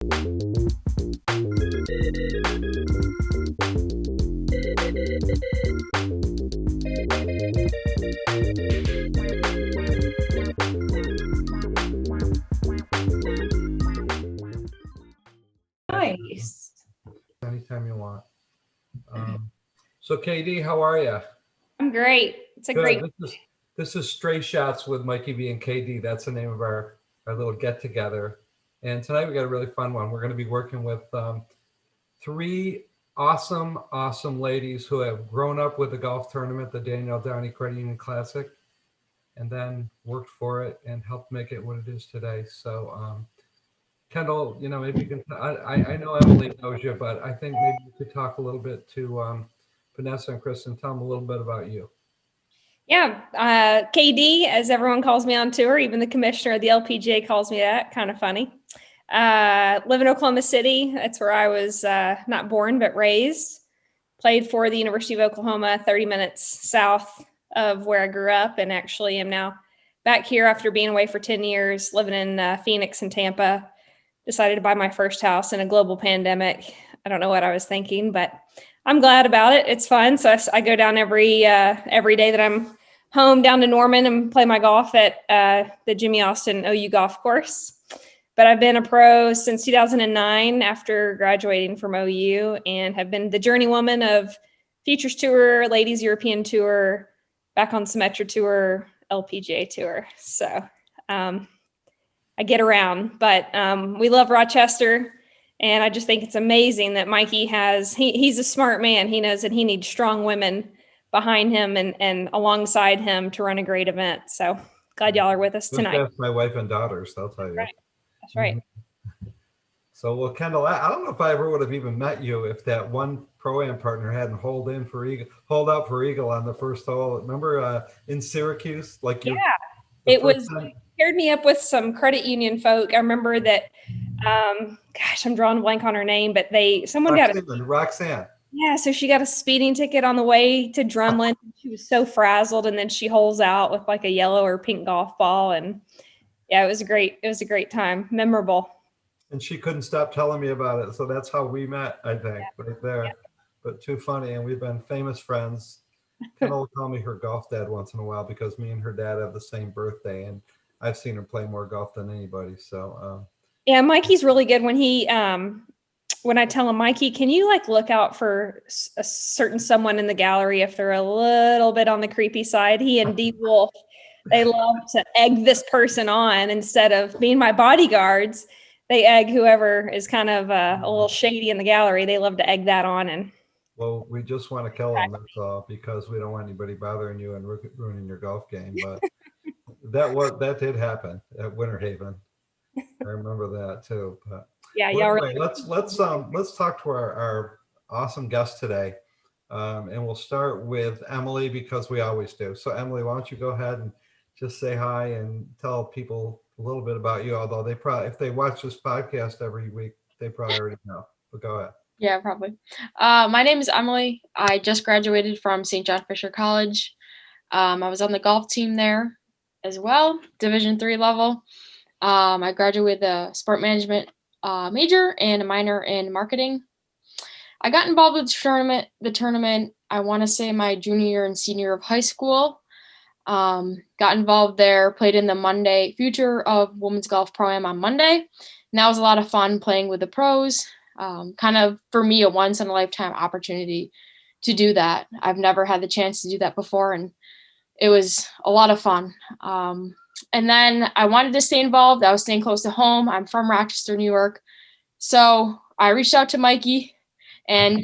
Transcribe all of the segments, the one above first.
Nice. Anytime you want. So KD, how are you? I'm great. It's a great. This is Stray Shots with Mikey V and KD. That's the name of our little get together. And tonight we got a really fun one. We're going to be working with three awesome ladies who have grown up with the golf tournament, the Danielle Downey Credit Union Classic, and then worked for it and helped make it what it is today. So Kendall, maybe you can, I know Emily knows you, but I think maybe you could talk a little bit to Vanessa and Chris and tell them a little bit about you. Yeah. KD, as everyone calls me on tour, even the commissioner of the LPGA calls me that. Kind of funny. Live in Oklahoma City. That's where I was not born, but raised. Played for the University of Oklahoma, 30 minutes south of where I grew up, and actually am now back here after being away for 10 years, living in Phoenix and Tampa. Decided to buy my first house in a global pandemic. I don't know what I was thinking, but I'm glad about it. It's fun. So I go down every day that I'm home down to Norman and play my golf at the Jimmy Austin OU golf course. But I've been a pro since 2009 after graduating from OU, and have been the journeywoman of Futures Tour, Ladies European Tour, back on Symetra Tour, LPGA Tour. So I get around, but we love Rochester. And I just think it's amazing that Mikey he's a smart man. He knows that he needs strong women behind him and alongside him to run a great event. So glad y'all are with us tonight. That's my wife and daughters, I'll tell you. That's right. So, well, Kendall, I don't know if I ever would have even met you if that one Pro-Am partner hadn't hold out for Eagle on the first hole. Remember in Syracuse? It paired me up with some credit union folk. I remember that, I'm drawing a blank on her name, but Roxanne. Yeah, so she got a speeding ticket on the way to Drumlin. She was so frazzled, and then she holes out with like a yellow or pink golf ball, and yeah, it was a great time, memorable. And she couldn't stop telling me about it, so that's how we met, I think, right there. Yeah. But too funny, and we've been famous friends. Kendall will call me her golf dad once in a while because me and her dad have the same birthday, and I've seen her play more golf than anybody. So yeah, Mikey's really good when he when I tell him, Mikey, can you look out for a certain someone in the gallery if they're a little bit on the creepy side? He and D Wolf, they love to egg this person on instead of being my bodyguards. They egg whoever is kind of a little shady in the gallery. They love to egg that on. And well, we just want to kill them, that's all, because we don't want anybody bothering you and ruining your golf game. But that did happen at Winter Haven. I remember that too. But yeah, anyway, let's talk to our awesome guest today, and we'll start with Emily because we always do. So Emily, why don't you go ahead and just say hi and tell people a little bit about you, although they probably, if they watch this podcast every week, they probably already know. But go ahead. Yeah, probably. My name is Emily. I just graduated from St. John Fisher College. I was on the golf team there as well, Division III level. I graduated with a sport management major and a minor in marketing. I got involved with the tournament, I want to say my junior year and senior year of high school. Got involved there, played in the Monday Future of Women's Golf Pro-Am on Monday. And that was a lot of fun playing with the pros. Kind of, for me, a once-in-a-lifetime opportunity to do that. I've never had the chance to do that before, and it was a lot of fun. And then I wanted to stay involved. I was staying close to home. I'm from Rochester, New York. So I reached out to Mikey and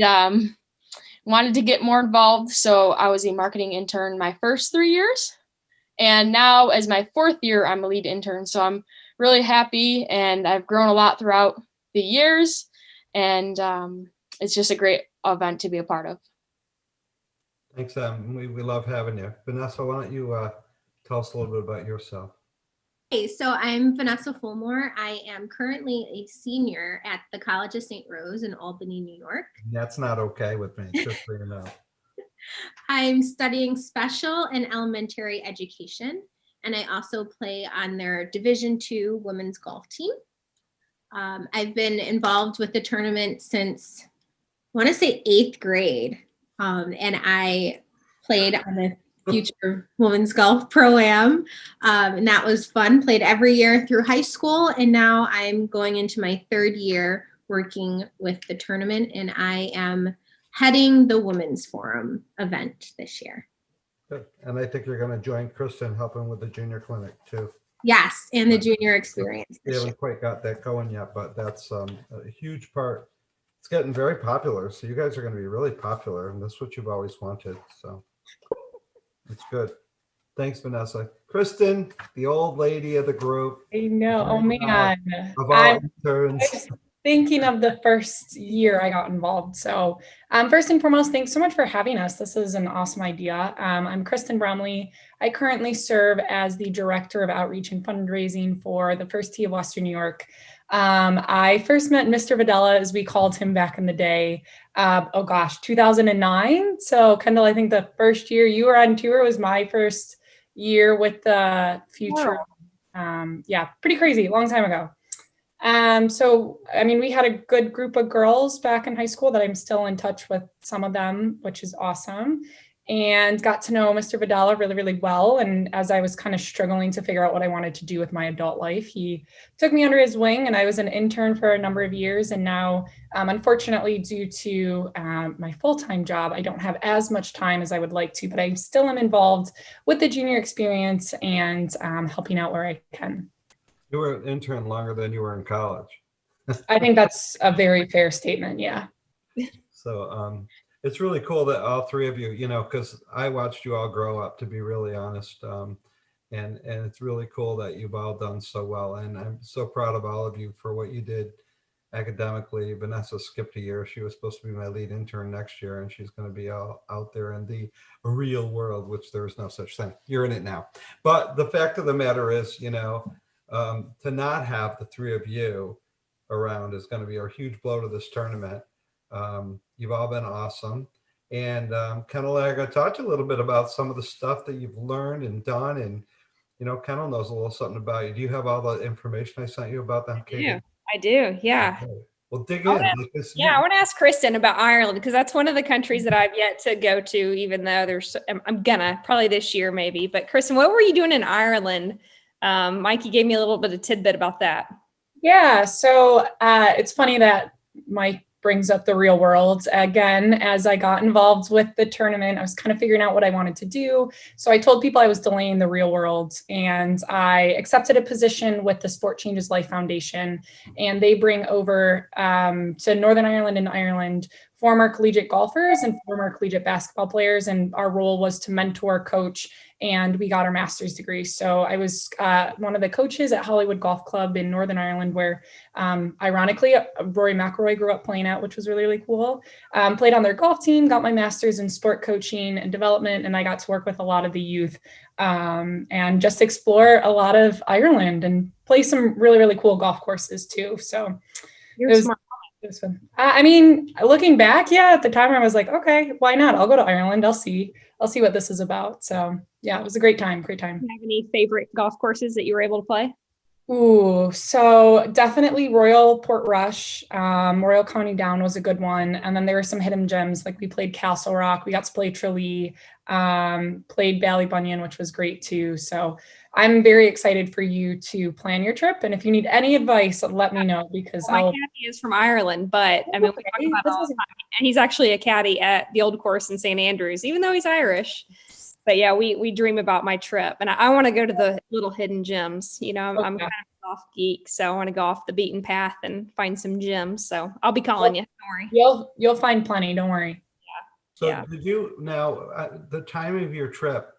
wanted to get more involved. So I was a marketing intern my first 3 years. And now as my fourth year, I'm a lead intern. So I'm really happy, and I've grown a lot throughout the years. And it's just a great event to be a part of. Thanks, we love having you. Vanessa, why don't you tell us a little bit about yourself? Hey, so I'm Vanessa Fulmore. I am currently a senior at the College of St. Rose in Albany, New York. That's not okay with me, just so you know. I'm studying special and elementary education, and I also play on their Division II women's golf team. I've been involved with the tournament since, I want to say 8th grade. And I played on the Future Women's Golf Pro-Am. And that was fun. Played every year through high school. And now I'm going into my 3rd year working with the tournament. And I am heading the Women's Forum event this year. Good. And I think you're going to join Kristen helping with the junior clinic too. Yes, and the junior experience. We haven't quite got that going yet, but that's a huge part. It's getting very popular. So you guys are going to be really popular, and that's what you've always wanted. So it's good. Thanks, Vanessa. Kristen, the old lady of the group. I know. Oh man. Of all interns. Thinking of the first year I got involved. So first and foremost, thanks so much for having us. This is an awesome idea. I'm Kristen Bromley. I currently serve as the Director of Outreach and Fundraising for the First Tee of Western New York. I first met Mr. Videla, as we called him back in the day, 2009. So Kendall, I think the first year you were on tour was my first year with the Future. Wow. Yeah, pretty crazy, long time ago. So, I mean, we had a good group of girls back in high school that I'm still in touch with some of them, which is awesome, and got to know Mr. Videla really, really well. And as I was kind of struggling to figure out what I wanted to do with my adult life, he took me under his wing, and I was an intern for a number of years. And now, unfortunately, due to my full-time job, I don't have as much time as I would like to, but I still am involved with the junior experience and helping out where I can. You were an intern longer than you were in college. I think that's a very fair statement. Yeah. So it's really cool that all three of you, you know, because I watched you all grow up, to be really honest. And it's really cool that you've all done so well. And I'm so proud of all of you for what you did academically. Vanessa skipped a year. She was supposed to be my lead intern next year, and she's going to be out there in the real world, which there is no such thing. You're in it now. But the fact of the matter is, you know, to not have the three of you around is going to be a huge blow to this tournament. You've all been awesome. And Kendall and I are going to talk to you a little bit about some of the stuff that you've learned and done. And, you know, Kendall knows a little something about you. Do you have all the information I sent you about them, Katie? I do. Yeah. Okay. Well, dig in. I want to ask Kristen about Ireland, because that's one of the countries that I've yet to go to, even though I'm gonna probably this year maybe. But Kristen, what were you doing in Ireland? Mikey gave me a little bit of tidbit about that. Yeah, so it's funny that Mike brings up the real world. Again, as I got involved with the tournament, I was kind of figuring out what I wanted to do. So I told people I was delaying the real world, and I accepted a position with the Sport Changes Life Foundation, and they bring over to Northern Ireland and Ireland former collegiate golfers and former collegiate basketball players. And our role was to mentor, coach, and we got our master's degree. So I was one of the coaches at Hollywood Golf Club in Northern Ireland, where ironically, Rory McIlroy grew up playing at, which was really, really cool. Played on their golf team, got my master's in sport coaching and development, and I got to work with a lot of the youth and just explore a lot of Ireland and play some really, really cool golf courses too. So You're smart. it was fun. I mean, looking back, yeah, at the time I was like, okay, why not? I'll go to Ireland. I'll see what this is about. So yeah, it was a great time. Great time. Do you have any favorite golf courses that you were able to play? Ooh, so definitely Royal Portrush, Royal County Down was a good one. And then there were some hidden gems, like we played Castle Rock, we got to play Tralee, played Ballybunion, which was great too. So I'm very excited for you to plan your trip. And if you need any advice, let me know, because my caddy is from Ireland, but I mean, we talk about it all the time. And he's actually a caddy at the old course in St. Andrews, even though he's Irish. But yeah, we dream about my trip, and I want to go to the little hidden gems. You know, I'm kind of a golf geek, so I want to go off the beaten path and find some gems. So I'll be calling you. Don't worry. You'll find plenty. Don't worry. So did you now at the time of your trip,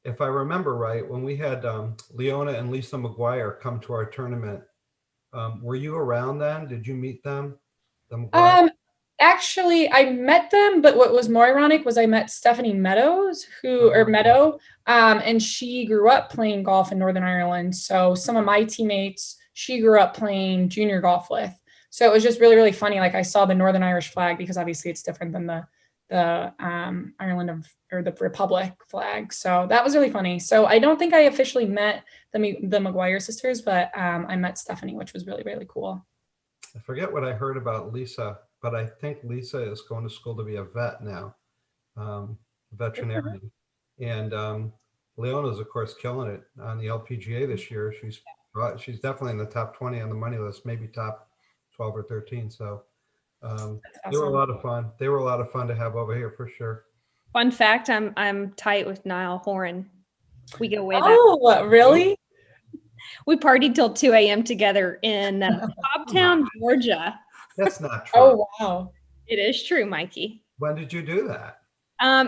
if I remember right, when we had Leona and Lisa McGuire come to our tournament, were you around then? Did you meet them? Actually, I met them, but what was more ironic was I met Stephanie Meadow, and she grew up playing golf in Northern Ireland. So some of my teammates, she grew up playing junior golf with. So it was just really, really funny. Like I saw the Northern Irish flag, because obviously it's different than the Ireland or the Republic flag. So that was really funny. So I don't think I officially met the McGuire sisters, but I met Stephanie, which was really, really cool. I forget what I heard about Lisa, but I think Lisa is going to school to be a vet now, veterinarian. And Leona's, of course, killing it on the LPGA this year. She's definitely in the top 20 on the money list, maybe top 12 or 13. So they were a lot of fun. They were a lot of fun to have over here for sure. Fun fact: I'm tight with Niall Horan. We go way back. Oh, really? We partied till 2 a.m. together in Cobbtown, Georgia. That's not true. Oh, wow. It is true, Mikey. When did you do that?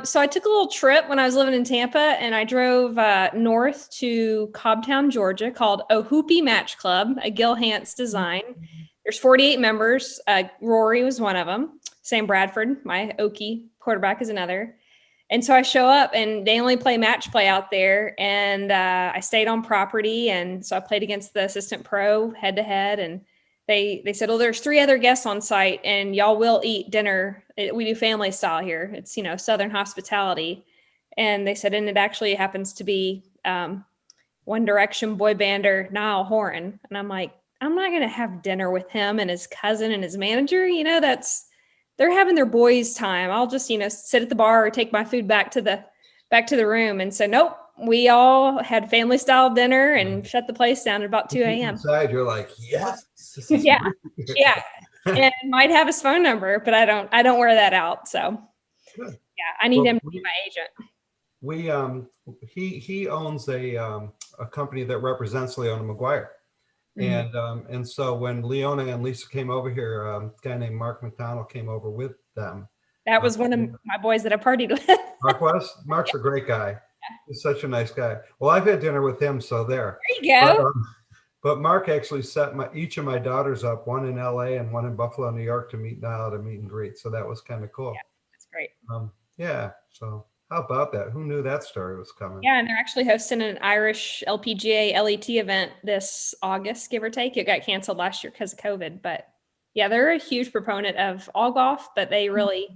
So I took a little trip when I was living in Tampa, and I drove north to Cobbtown, Georgia, called Ohoopee Match Club, a Gil Hance design. There's 48 members. Rory was one of them. Sam Bradford, my Okie quarterback, is another. And so I show up, and they only play match play out there. And I stayed on property, and so I played against the assistant pro head to head. And they said, "Oh, there's 3 other guests on site, and y'all will eat dinner. We do family style here. It's Southern hospitality." And they said, and it actually happens to be One Direction boy bander Niall Horan. And I'm like, I'm not going to have dinner with him and his cousin and his manager. They're having their boys' time. I'll just, sit at the bar or take my food back to the room. And so, nope, we all had family style dinner and shut the place down at about 2 a.m. Inside, you're like, yes. Yeah. And might have his phone number, but I don't wear that out. So Good. yeah, I need him to be my agent. He owns a company that represents Leona McGuire. And so when Leona and Lisa came over here, a guy named Mark McDonald came over with them. That was one of my boys that I partied with. Mark's a great guy. He's such a nice guy. Well, I've had dinner with him, so there. There you go. But Mark actually set each of my daughters up, one in LA and one in Buffalo, New York, to meet Niall at a meet and greet. So that was kind of cool. Yeah, that's great. Yeah. So how about that? Who knew that story was coming? Yeah, and they're actually hosting an Irish LPGA LET event this August, give or take. It got canceled last year because of COVID. But yeah, they're a huge proponent of all golf, but they really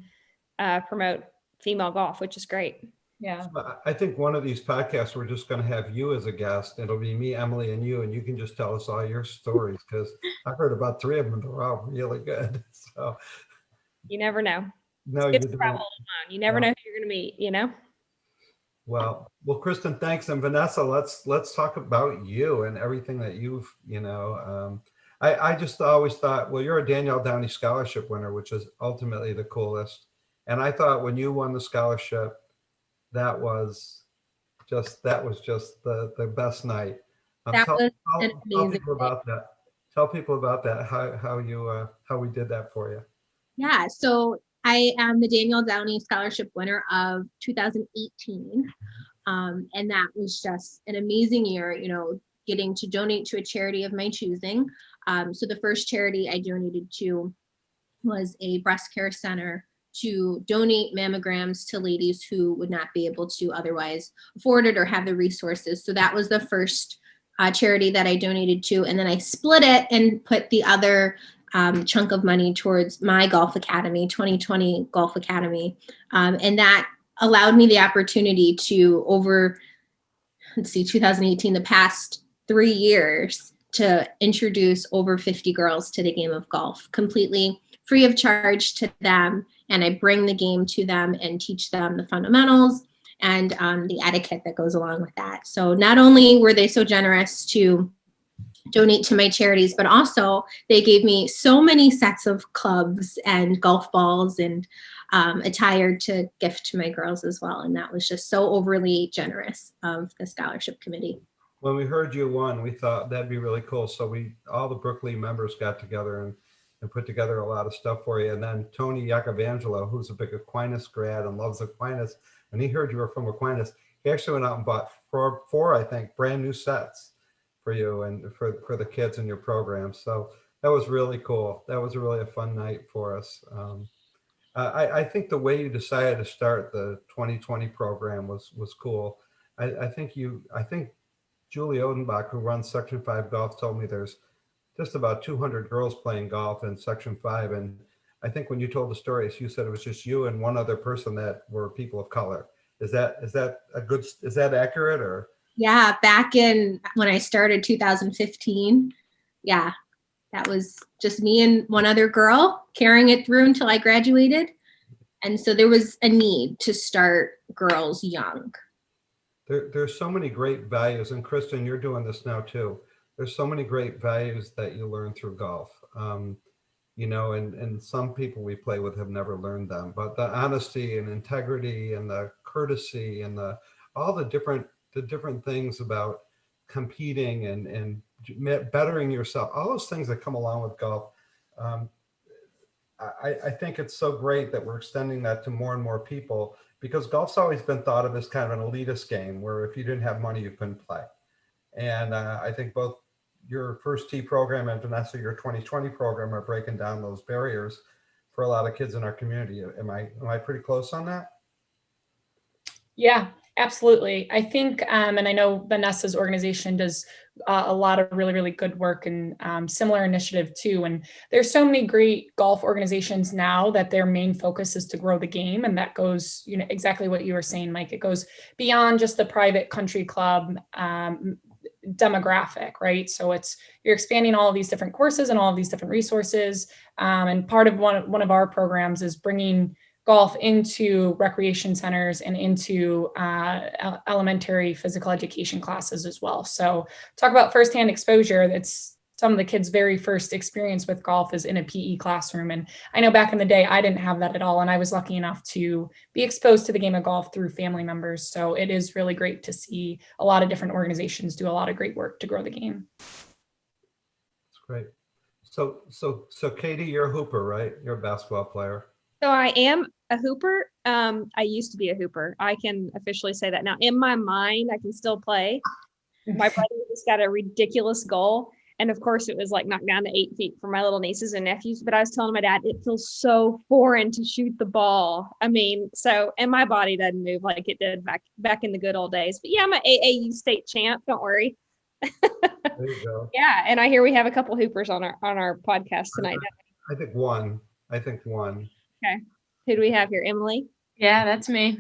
promote female golf, which is great. Yeah. I think one of these podcasts, we're just going to have you as a guest. It'll be me, Emily, and you can just tell us all your stories, because I've heard about 3 of them. They're all really good. So you never know. No, it's good to travel alone. You never know who you're going to meet, Well, Kristen, thanks. And Vanessa, let's talk about you and everything that you've, I just always thought, well, you're a Danielle Downey scholarship winner, which is ultimately the coolest. And I thought when you won the scholarship, that was just the best night. Tell people about that. Tell people about that. How we did that for you. Yeah. So I am the Danielle Downey scholarship winner of 2018. And that was just an amazing year, getting to donate to a charity of my choosing. So the first charity I donated to was a breast care center to donate mammograms to ladies who would not be able to otherwise afford it or have the resources. So that was the first charity that I donated to. And then I split it and put the other chunk of money towards my golf academy, 2020 Golf Academy. And that allowed me the opportunity to 2018, the past 3 years, to introduce over 50 girls to the game of golf, completely free of charge to them. And I bring the game to them and teach them the fundamentals and the etiquette that goes along with that. So not only were they so generous to donate to my charities, but also they gave me so many sets of clubs and golf balls and attire to gift to my girls as well. And that was just so overly generous of the scholarship committee. When we heard you won, we thought that'd be really cool. So all the Brookline members got together and put together a lot of stuff for you. And then Tony Iacovangelo, who's a big Aquinas grad and loves Aquinas, when he heard you were from Aquinas, he actually went out and bought four, I think, brand new sets for you and for the kids in your program. So that was really cool. That was really a fun night for us. I think the way you decided to start the 2020 program was cool. I think Julie Odenbach, who runs Section 5 Golf, told me there's just about 200 girls playing golf in Section 5. And I think when you told the stories, you said it was just you and one other person that were people of color. Is that accurate or? Yeah, back in when I started 2015. Yeah, that was just me and one other girl carrying it through until I graduated. And so there was a need to start girls young. There's so many great values, and Kristen, you're doing this now too. There's so many great values that you learn through golf. You know, and some people we play with have never learned them, but the honesty and integrity and the courtesy and all the different things about competing and bettering yourself, all those things that come along with golf. I think it's so great that we're extending that to more and more people, because golf's always been thought of as kind of an elitist game where if you didn't have money, you couldn't play. And I think both your First Tee program and Vanessa, your 2020 program are breaking down those barriers for a lot of kids in our community. Am I pretty close on that? Yeah, absolutely. I think, and I know Vanessa's organization does a lot of really, really good work and similar initiative too. And there's so many great golf organizations now that their main focus is to grow the game. And that goes, you know, exactly what you were saying, Mike. It goes beyond just the private country club demographic, right? So you're expanding all of these different courses and all of these different resources. And part of one of our programs is bringing golf into recreation centers and into elementary physical education classes as well. So talk about firsthand exposure. That's some of the kids' very first experience with golf is in a PE classroom. And I know back in the day, I didn't have that at all. And I was lucky enough to be exposed to the game of golf through family members. So it is really great to see a lot of different organizations do a lot of great work to grow the game. That's great. So Katie, you're a hooper, right? You're a basketball player. So I am a hooper. I used to be a hooper. I can officially say that now. In my mind, I can still play. My brother just got a ridiculous goal. And of course, it was like knocked down to 8 feet for my little nieces and nephews. But I was telling my dad, it feels so foreign to shoot the ball. I mean, and my body doesn't move like it did back in the good old days. But yeah, I'm an AAU state champ. Don't worry. There you go. Yeah, and I hear we have a couple hoopers on our podcast tonight. I think one. Okay. Who do we have here? Emily? Yeah, that's me.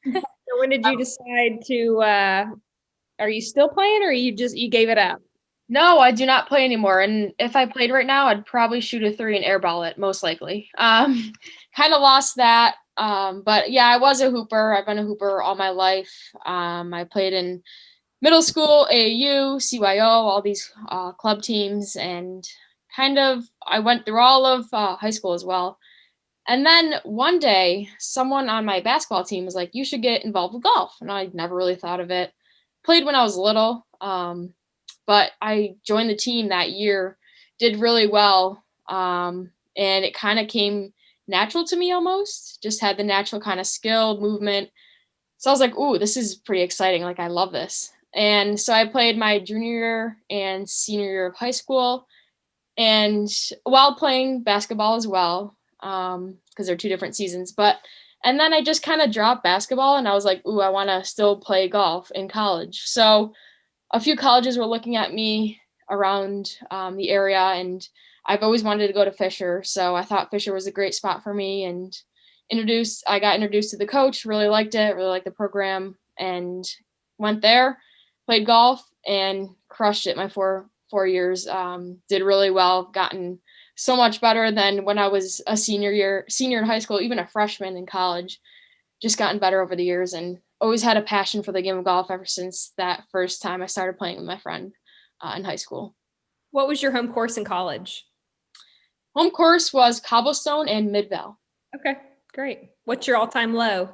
So when did you decide to, are you still playing or you gave it up? No, I do not play anymore. And if I played right now, I'd probably shoot a 3 and airball it, most likely. Kind of lost that. But yeah, I was a hooper. I've been a hooper all my life. I played in middle school, AAU, CYO, all these club teams. And I went through all of high school as well. And then one day, someone on my basketball team was like, you should get involved with golf. And I never really thought of it. Played when I was little. But I joined the team that year, did really well. And it kind of came natural to me almost, just had the natural kind of skill, movement. So I was like, ooh, this is pretty exciting. Like, I love this. And so I played my junior year and senior year of high school. And while playing basketball as well, because they're 2 different seasons. And then I just kind of dropped basketball and I was like, ooh, I want to still play golf in college. So a few colleges were looking at me around the area, and I've always wanted to go to Fisher. So I thought Fisher was a great spot for me, and I got introduced to the coach, really liked it, really liked the program, and went there, played golf and crushed it my four years. Did really well, gotten so much better than when I was a senior in high school, even a freshman in college, just gotten better over the years, and always had a passion for the game of golf ever since that first time I started playing with my friend in high school. What was your home course in college? Home course was Cobblestone and Midvale. Okay, great. What's your all-time low?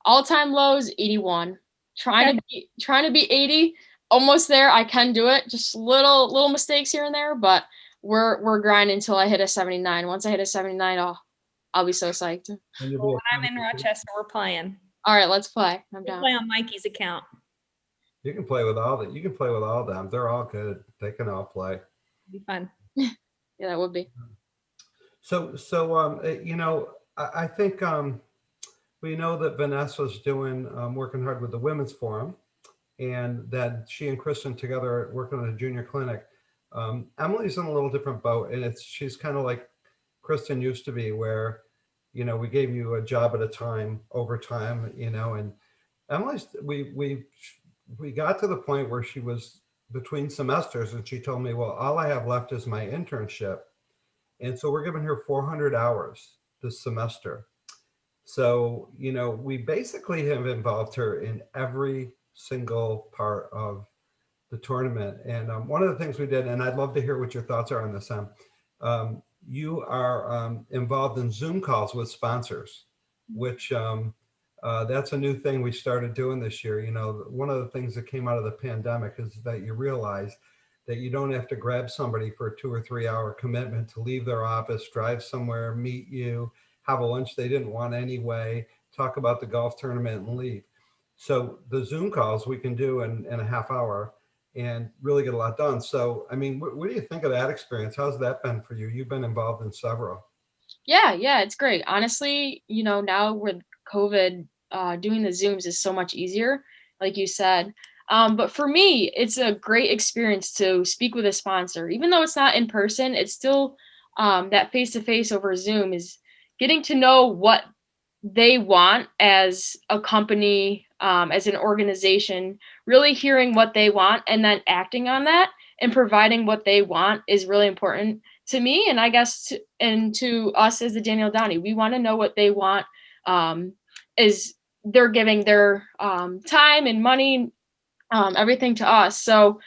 All-time low is 81. Trying to be 80, almost there. I can do it. Just little mistakes here and there, but we're grinding until I hit a 79. Once I hit a 79, I'll be so psyched. Well, when I'm in Rochester, we're playing. All right, let's play. I'm down. Play on Mikey's account. You can play with all that. You can play with all of them. They're all good. They can all play. It'd be fun. Yeah, that would be. So you know, I think we know that Vanessa's working hard with the Women's Forum, and that she and Kristen together are working on a junior clinic. Emily's in a little different boat, and she's kind of like Kristen used to be, where, you know, we gave you a job at a time, over time, you know, and Emily's, we got to the point where she was between semesters, and she told me, well, all I have left is my internship. And so we're giving her 400 hours this semester. So, you know, we basically have involved her in every single part of the tournament. And one of the things we did, and I'd love to hear what your thoughts are on this, you are involved in Zoom calls with sponsors, which that's a new thing we started doing this year. You know, one of the things that came out of the pandemic is that you realize that you don't have to grab somebody for a 2 or 3 hour commitment to leave their office, drive somewhere, meet you, have a lunch they didn't want anyway, talk about the golf tournament and leave. So the Zoom calls we can do in a half hour and really get a lot done. So, I mean, what do you think of that experience? How's that been for you? You've been involved in several. Yeah, it's great. Honestly, you know, now with COVID, doing the Zooms is so much easier, like you said. But for me, it's a great experience to speak with a sponsor. Even though it's not in person, it's still that face-to-face over Zoom is getting to know what they want as a company, as an organization, really hearing what they want and then acting on that and providing what they want is really important to me. And I guess to us as the Danielle Downey, we want to know what they want, is they're giving their time and money, everything to us. So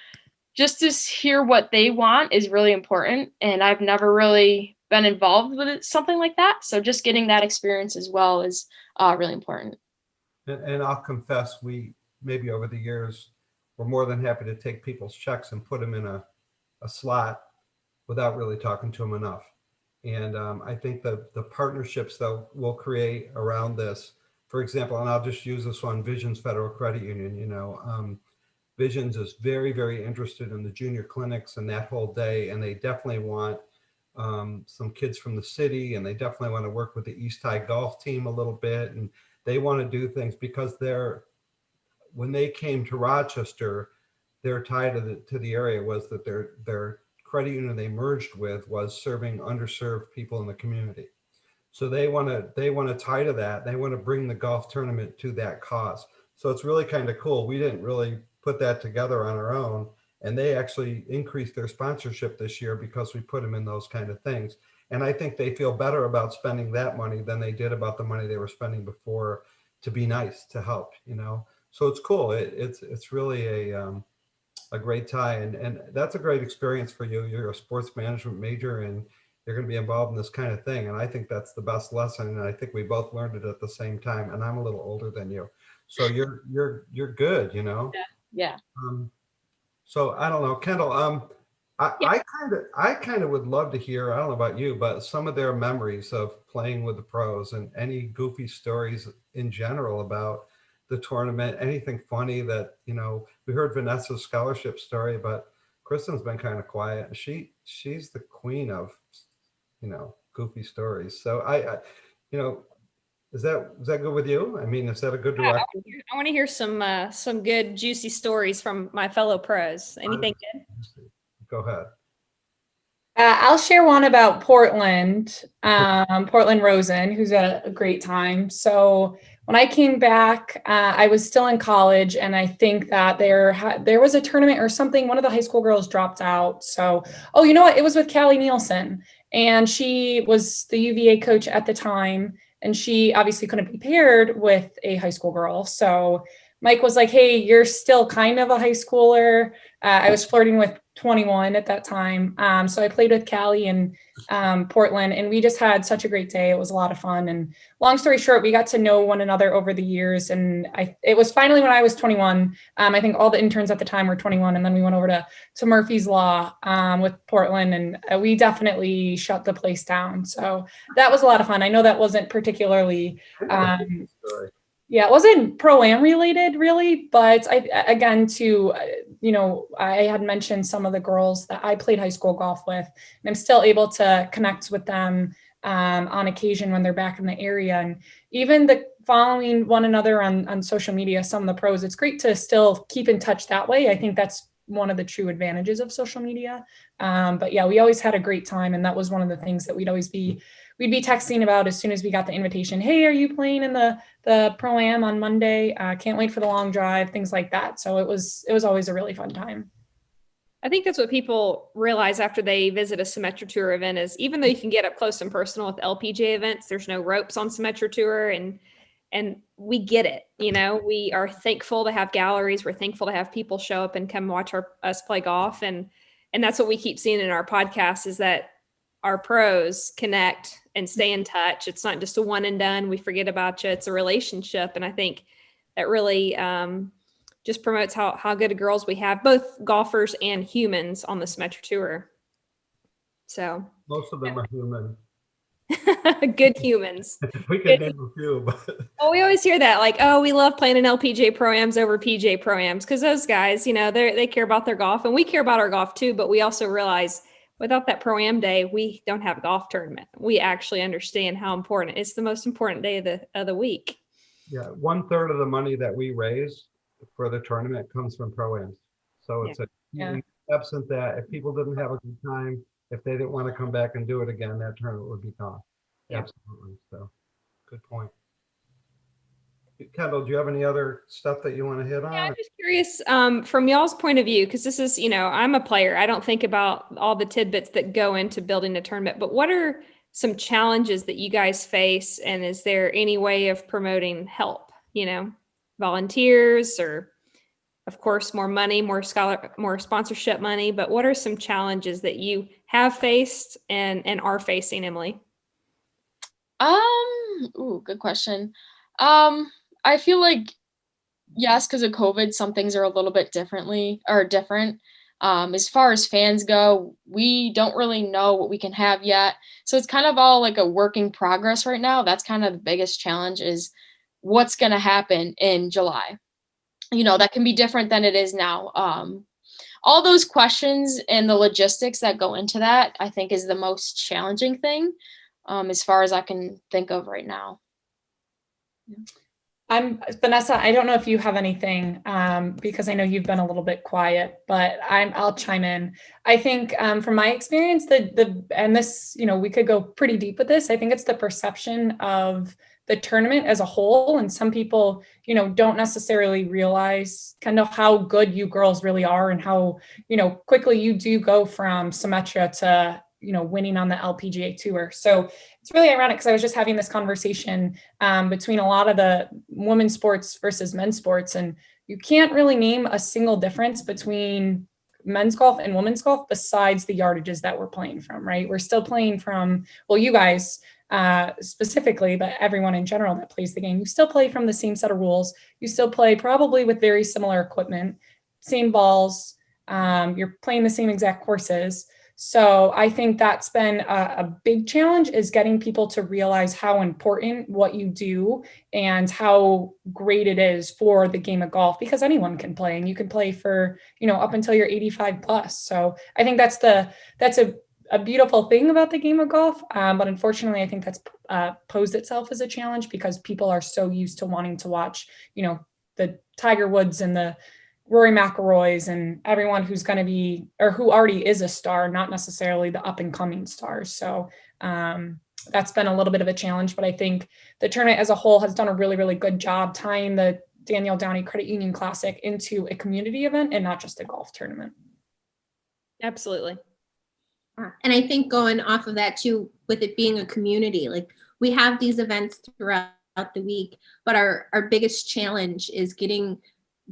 just to hear what they want is really important. And I've never really been involved with it, something like that. So just getting that experience as well is really important. And I'll confess, we maybe over the years, we're more than happy to take people's checks and put them in a slot without really talking to them enough. And I think the partnerships that we'll create around this, for example, and I'll just use this one, Visions Federal Credit Union, you know, Visions is very, very interested in the junior clinics and that whole day. And they definitely want some kids from the city, and they definitely want to work with the East High golf team a little bit. And they want to do things because when they came to Rochester, their tie to the area was that their credit union they merged with was serving underserved people in the community. So they want to tie to that. They want to bring the golf tournament to that cause. So it's really kind of cool. We didn't really put that together on our own, and they actually increased their sponsorship this year because we put them in those kind of things. And I think they feel better about spending that money than they did about the money they were spending before to be nice, to help, you know. So it's cool. It's really a great tie, and that's a great experience for you. You're a sports management major, and you're going to be involved in this kind of thing. And I think that's the best lesson. And I think we both learned it at the same time. And I'm a little older than you, so you're good, you know. Yeah. So I don't know, Kendall. I kind of would love to hear, I don't know about you, but some of their memories of playing with the pros and any goofy stories in general about the tournament, anything funny that, you know, we heard Vanessa's scholarship story, but Kristen's been kind of quiet. She's the queen of, you know, goofy stories. So I you know, is that good with you? I mean, is that a good direction? I want to hear some good juicy stories from my fellow pros. Anything good? Go ahead. I'll share one about Portland, Portland Rosen, who's a great time. So when I came back, I was still in college, and I think that there was a tournament or something. One of the high school girls dropped out. So, oh, you know what? It was with Callie Nielsen, and she was the UVA coach at the time, and she obviously couldn't be paired with a high school girl. So Mike was like, hey, you're still kind of a high schooler. I was flirting with 21 at that time. So I played with Callie in Portland, and we just had such a great day. It was a lot of fun. And long story short, we got to know one another over the years. And it was finally when I was 21. I think all the interns at the time were 21. And then we went over to Murphy's Law with Portland, and we definitely shut the place down. So that was a lot of fun. I know that wasn't particularly yeah, it wasn't Pro-Am related really, but I had mentioned some of the girls that I played high school golf with, and I'm still able to connect with them on occasion when they're back in the area. And even following one another on social media, some of the pros, it's great to still keep in touch that way. I think that's one of the true advantages of social media. But yeah, we always had a great time. And that was one of the things that we'd be texting about as soon as we got the invitation. Hey, are you playing in the Pro-Am on Monday? Can't wait for the long drive, things like that. So it was always a really fun time. I think that's what people realize after they visit a Symetra Tour event is even though you can get up close and personal with LPGA events, there's no ropes on Symetra Tour, and we get it. You know, we are thankful to have galleries. We're thankful to have people show up and come watch us play golf, and that's what we keep seeing in our podcast is that our pros connect and stay in touch. It's not just a one and done. We forget about you. It's a relationship, and I think that really just promotes how good of girls we have, both golfers and humans on the Symetra Tour. So Most of them are human. good humans. We could name a few, but Oh, we always hear that, like, oh, we love playing in LPGA Pro-Ams over PGA Pro-Ams because those guys, you know, they care about their golf, and we care about our golf too. But we also realize without that Pro-Am day, we don't have a golf tournament. We actually understand how important it's the most important day of the week. yeah, 1/3 of the money that we raise for the tournament comes from Pro-Ams. So it's absent that, if people didn't have a good time, if they didn't want to come back and do it again, that tournament would be gone. Yeah. Absolutely. So good point. Kendall, do you have any other stuff that you want to hit on? Yeah, I'm just curious from y'all's point of view, because this is, you know, I'm a player. I don't think about all the tidbits that go into building a tournament, but what are some challenges that you guys face? And is there any way of promoting help, you know, volunteers or of course, more money, more sponsorship money, but what are some challenges that you have faced and are facing, Emily? Good question. I feel like, yes, because of COVID, some things are a little bit different. As far as fans go, we don't really know what we can have yet. So it's kind of all like a work in progress right now. That's kind of the biggest challenge is what's going to happen in July. You know, that can be different than it is now. All those questions and the logistics that go into that, I think is the most challenging thing as far as I can think of right now. Vanessa, I don't know if you have anything because I know you've been a little bit quiet, but I'll chime in. I think from my experience, and this, you know, we could go pretty deep with this. I think it's the perception of the tournament as a whole. And some people, you know, don't necessarily realize kind of how good you girls really are and how, you know, quickly you do go from Symetra to, you know, winning on the LPGA Tour. So it's really ironic because I was just having this conversation between a lot of the women's sports versus men's sports. And you can't really name a single difference between men's golf and women's golf besides the yardages that we're playing from, right? We're still playing from, well, you guys specifically, but everyone in general that plays the game, you still play from the same set of rules. You still play probably with very similar equipment, same balls. You're playing the same exact courses. So I think that's been a big challenge is getting people to realize how important what you do and how great it is for the game of golf, because anyone can play and you can play for, you know, up until you're 85 plus. So I think that's a beautiful thing about the game of golf. But unfortunately, I think that's posed itself as a challenge because people are so used to wanting to watch, you know, the Tiger Woods and the Rory McIlroys and everyone who's going to be, or who already is a star, not necessarily the up and coming stars. So that's been a little bit of a challenge, but I think the tournament as a whole has done a really, really good job tying the Danielle Downey Credit Union Classic into a community event and not just a golf tournament. Absolutely. And I think going off of that too, with it being a community, like we have these events throughout the week, but our biggest challenge is getting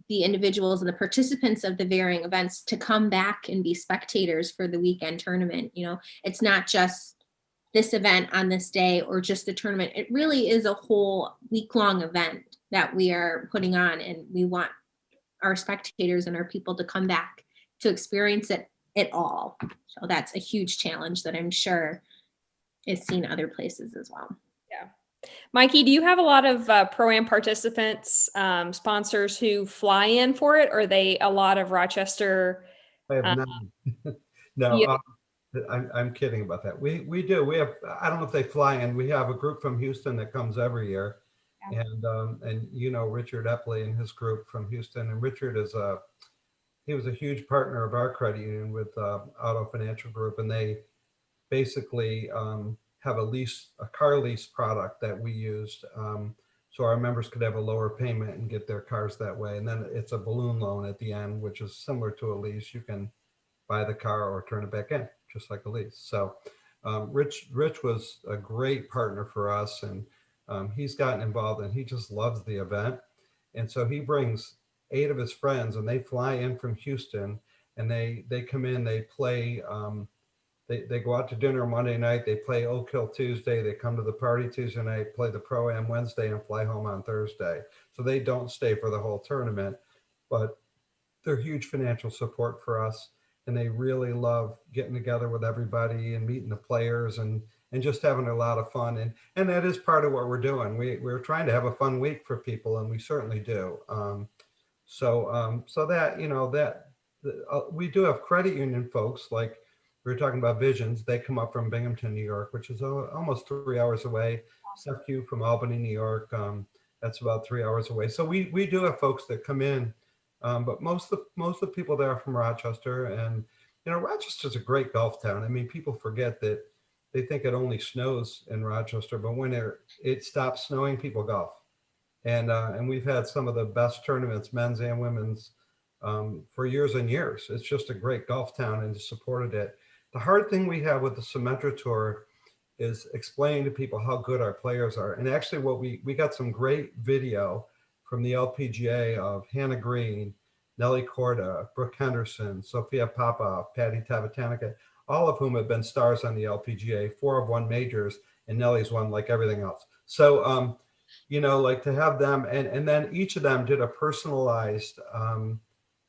the individuals and the participants of the varying events to come back and be spectators for the weekend tournament. You know, it's not just this event on this day or just the tournament. It really is a whole week-long event that we are putting on, and we want our spectators and our people to come back to experience it all. So that's a huge challenge that I'm sure is seen other places as well. Yeah. Mikey, do you have a lot of Pro-Am participants, sponsors who fly in for it, or are they a lot of Rochester? I have none. No, I'm kidding about that. We do. We have, I don't know if they fly in. We have a group from Houston that comes every year. Yeah. And you know, Richard Epley and his group from Houston. And Richard he was a huge partner of our credit union with Auto Financial Group. And they basically have a car lease product that we used. So our members could have a lower payment and get their cars that way. And then it's a balloon loan at the end, which is similar to a lease. You can buy the car or turn it back in, just like a lease. So Rich was a great partner for us, and he's gotten involved, and he just loves the event. And so he brings 8 of his friends, and they fly in from Houston, and they come in, they play, they go out to dinner Monday night, they play Oak Hill Tuesday, they come to the party Tuesday night, play the Pro-Am Wednesday, and fly home on Thursday. So they don't stay for the whole tournament, but they're huge financial support for us. And they really love getting together with everybody and meeting the players and just having a lot of fun. And that is part of what we're doing. We're trying to have a fun week for people, and we certainly do. So that, you know, that we do have credit union folks, like we were talking about Visions. They come up from Binghamton, New York, which is almost 3 hours away. SFQ from Albany, New York, that's about 3 hours away. So we do have folks that come in. But most of the people there are from Rochester, and you know, Rochester's a great golf town. I mean, people forget that. They think it only snows in Rochester, but when it stops snowing, people golf. And we've had some of the best tournaments, men's and women's, for years and years. It's just a great golf town, and supported it. The hard thing we have with the Symetra Tour is explaining to people how good our players are. And actually, what we got some great video from the LPGA of Hannah Green, Nelly Korda, Brooke Henderson, Sophia Popov, Patty Tavatanica, all of whom have been stars on the LPGA. 4 have won majors, and Nelly's won like everything else. So, you know, like to have them, and then each of them did a personalized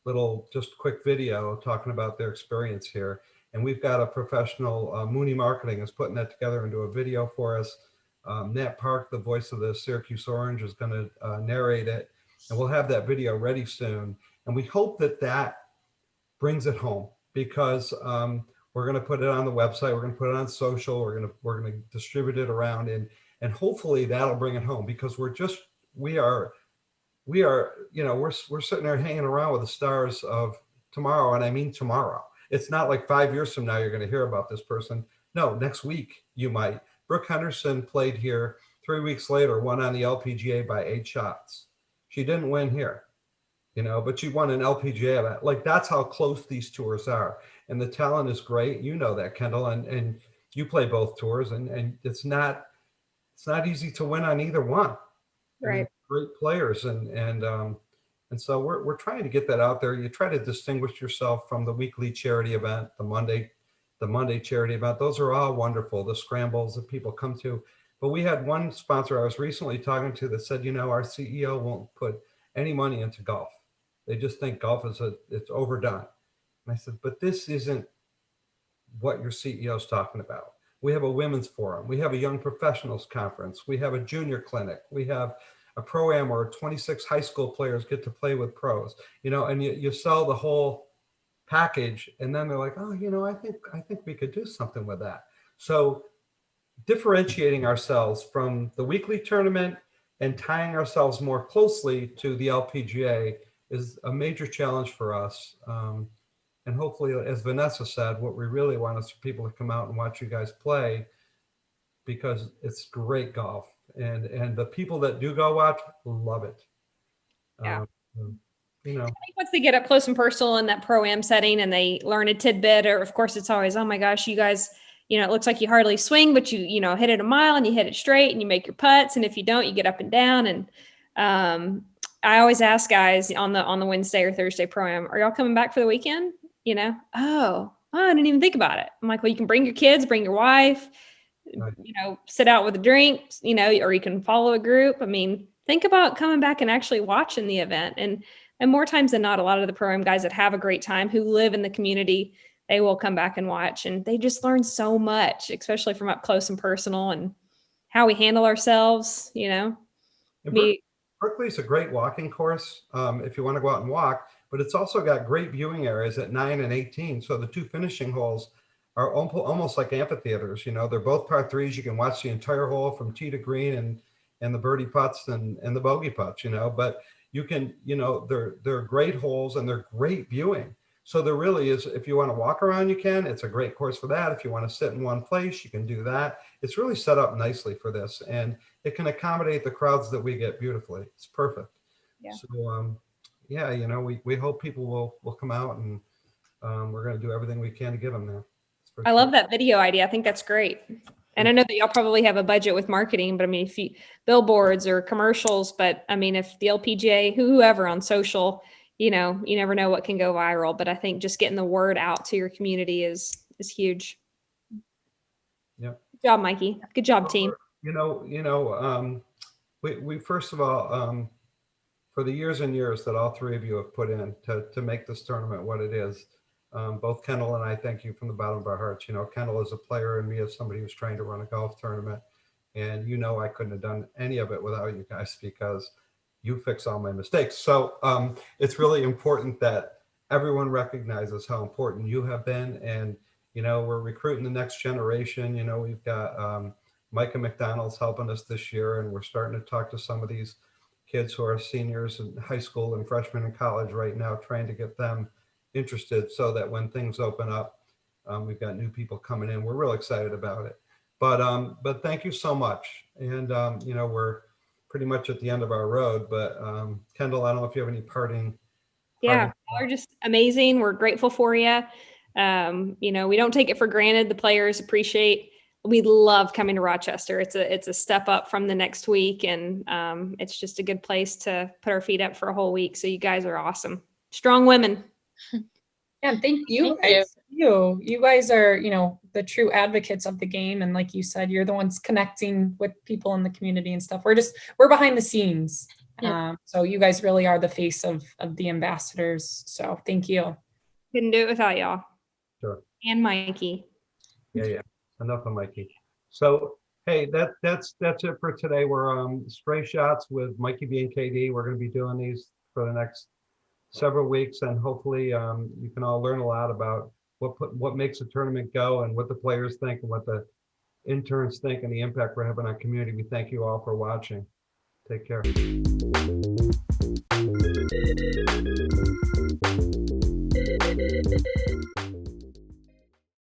little, just quick video talking about their experience here. And we've got a professional, Mooney Marketing is putting that together into a video for us. Nat Park, the voice of the Syracuse Orange, is going to narrate it, and we'll have that video ready soon. And we hope that brings it home, because we're going to put it on the website, we're going to put it on social, we're going to distribute it around, and hopefully that'll bring it home, because we are, you know, we're sitting there hanging around with the stars of tomorrow, and I mean tomorrow. It's not like 5 years from now you're going to hear about this person. No, next week you might. Brooke Henderson played here. 3 weeks later, won on the LPGA by 8 shots. She didn't win here, you know, but she won an LPGA event. Like, that's how close these tours are. And the talent is great. You know that, Kendall, and you play both tours, and it's not easy to win on either one. Right. I mean, great players, and so we're trying to get that out there. You try to distinguish yourself from the weekly charity event, the Monday charity event. Those are all wonderful, the scrambles that people come to. But we had one sponsor I was recently talking to that said, you know, our CEO won't put any money into golf. They just think golf it's overdone. And I said, but this isn't what your CEO is talking about. We have a women's forum. We have a young professionals conference. We have a junior clinic. We have a Pro-Am where 26 high school players get to play with pros, you know, and you sell the whole package, and then they're like, oh, you know, I think we could do something with that. So differentiating ourselves from the weekly tournament and tying ourselves more closely to the LPGA is a major challenge for us. And hopefully, as Vanessa said, what we really want is for people to come out and watch you guys play, because it's great golf. And the people that do go watch love it. Yeah. You know, I think once they get up close and personal in that Pro-Am setting and they learn a tidbit, or of course it's always, oh my gosh, you guys, you know, it looks like you hardly swing, but you know, hit it a mile and you hit it straight and you make your putts. And if you don't, you get up and down. And I always ask guys on the Wednesday or Thursday Pro-Am, are y'all coming back for the weekend? You know, oh, I didn't even think about it. I'm like, well, you can bring your kids, bring your wife, right. You know, sit out with a drink, you know, or you can follow a group. I mean, think about coming back and actually watching the event. And more times than not, a lot of the Pro-Am guys that have a great time, who live in the community, they will come back and watch. And they just learn so much, especially from up close and personal, and how we handle ourselves, you know. Berkeley's a great walking course if you want to go out and walk, but it's also got great viewing areas at 9 and 18. So the 2 finishing holes are almost like amphitheaters. You know, they're both par 3s. You can watch the entire hole from tee to green, and the birdie putts and the bogey putts, you know, but you can, you know, they're great holes and they're great viewing. So there really is, if you want to walk around, you can. It's a great course for that. If you want to sit in one place, you can do that. It's really set up nicely for this, and it can accommodate the crowds that we get beautifully. It's perfect. Yeah. So, yeah, you know, we hope people will come out and we're going to do everything we can to get them there. I love that video idea. I think that's great. And I know that y'all probably have a budget with marketing, but I mean, if you billboards or commercials, but I mean, if the LPGA, whoever on social, you know, you never know what can go viral, but I think just getting the word out to your community is huge. Yep. Good job, Mikey. Good job, team. We first of all, for the years and years that all three of you have put in to make this tournament what it is, both Kendall and I thank you from the bottom of our hearts. You know, Kendall is a player and me as somebody who's trying to run a golf tournament. And you know, I couldn't have done any of it without you guys because you fix all my mistakes. So it's really important that everyone recognizes how important you have been. And, you know, we're recruiting the next generation. You know, we've got Micah McDonald's helping us this year, and we're starting to talk to some of these kids who are seniors in high school and freshmen in college right now, trying to get them interested so that when things open up, we've got new people coming in. We're real excited about it. But thank you so much. And, you know, we're pretty much at the end of our road, but Kendall, I don't know if you have any parting. Yeah, y'all are just amazing. We're grateful for you. You know, we don't take it for granted. The players appreciate. We love coming to Rochester. It's a step up from the next week, and it's just a good place to put our feet up for a whole week. So you guys are awesome, strong women. Yeah, thank you Thank guys. You guys are, you know, the true advocates of the game, and like you said, you're the ones connecting with people in the community and stuff. We're behind the scenes. Yeah. So you guys really are the face of the ambassadors. So thank you. Couldn't do it without y'all. Sure. And Mikey. Yeah. Enough of Mikey. So, hey, that's it for today. We're Stray Shots with Mikey B and KD. We're going to be doing these for the next several weeks, and hopefully you can all learn a lot about what makes a tournament go and what the players think and what the interns think and the impact we're having on community. We thank you all for watching. Take care.